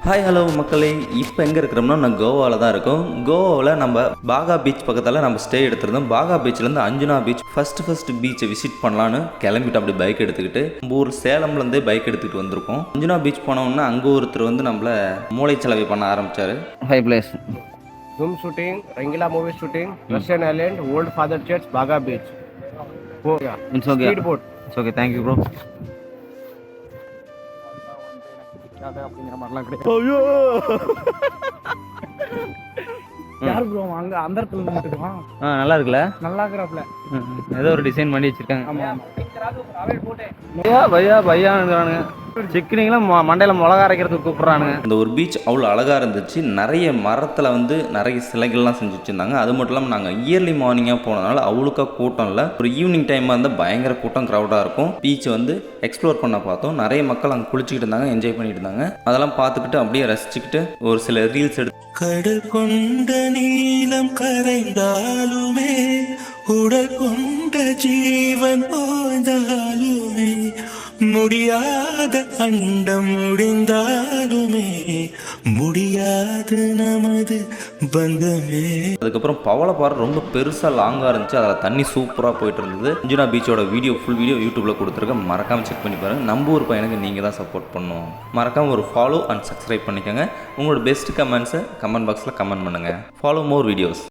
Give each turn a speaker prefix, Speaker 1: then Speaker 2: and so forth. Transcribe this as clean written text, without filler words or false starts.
Speaker 1: Hi hello மக்களே, இப்போ எங்கே இருக்கிறோம்னா நான் கோவாவில் தான் இருக்கோம். கோவாவில் நம்ம பாகா பீச் பக்கத்தில் நம்ம ஸ்டே எடுத்திருந்தோம். பாகா பீச்லேருந்து அஞ்சுனா பீச் ஃபஸ்ட்டு பீச்சை விசிட் பண்ணலான்னு கிளம்பிட்டு அப்படி பைக் எடுத்துக்கிட்டு நம்ம ஊர் சேலம்லேருந்தே பைக் எடுத்துக்கிட்டு வந்திருக்கோம். அஞ்சுனா பீச் போனோம்னா அங்கே ஒருத்தர் வந்து நம்மளை மூளைச்சலவை பண்ண ஆரம்பித்தார்.
Speaker 2: High place
Speaker 3: Zoom shooting, Rangila movie shooting, Russian Island, Old Father Church, Baga Beach. Oh yeah.
Speaker 2: It's okay.
Speaker 3: Speedboat.
Speaker 2: It's okay. Thank you, bro.
Speaker 3: ஐயோ
Speaker 4: யார் ப்ரோ அங்க அந்த இடத்துல நின்னுட்டுருக்கான்.
Speaker 2: நல்லா இருக்குல்ல?
Speaker 4: நல்லா இருக்கறாப்ல.
Speaker 2: ஏதோ ஒரு டிசைன் பண்ணி வச்சிருக்காங்க.
Speaker 4: ஆமா
Speaker 2: பையா பையானுங்க சிக்கனிங்களாம் மண்டையில் மிளகா அரைக்கிறதுக்கு கூப்பிட்றானுங்க.
Speaker 1: இந்த ஒரு பீச் அவ்வளோ அழகாக இருந்துச்சு. நிறைய மரத்தில் வந்து நிறைய சிலைகள்லாம் செஞ்சு வச்சுருந்தாங்க. அது மட்டும் இல்லாமல் நாங்கள் இயர்லி மார்னிங்காக போனதுனால அவ்வளோக்கா கூட்டம் இல்லை. ஒரு ஈவினிங் டைமாக இருந்தால் பயங்கர கூட்டம் க்ரௌடாக இருக்கும். பீச்சை வந்து எக்ஸ்ப்ளோர் பண்ண பார்த்தோம். நிறைய மக்கள் அங்கே குளிச்சுக்கிட்டு இருந்தாங்க, என்ஜாய் பண்ணிட்டு இருந்தாங்க. அதெல்லாம் பார்த்துக்கிட்டு அப்படியே ரசிச்சுக்கிட்டு ஒரு சில ரீல்ஸ் எடுத்து
Speaker 5: கடல் கொண்ட நீளம் கரைந்தாலுமே உடல் கொண்ட ஜீவன் ஓய்ந்தாலுமே முடியாத அண்டம் முடிந்தாலுமே முடியாது நமது பந்தமே.
Speaker 1: அதுக்கப்புறம் பவளப்பாறை ரொம்ப பெருசாக லாங்காக இருந்துச்சு. அதில் தண்ணி சூப்பராக போயிட்டு இருந்தது. அஞ்சுனா பீச்சோட ஃபுல் வீடியோ யூடியூப்பில் கொடுத்துருக்கேன். மறக்காமல் செக் பண்ணி பாருங்கள். நம்ம ஊர் பையனுக்கு நீங்கள் தான் சப்போர்ட் பண்ணணும். மறக்காமல் ஒரு ஃபாலோ அண்ட் சப்ஸ்கிரைப் பண்ணிக்கோங்க. உங்களோட பெஸ்ட் கமெண்ட்ஸை கமெண்ட் பாக்ஸில் கமெண்ட் பண்ணுங்கள். Follow more videos.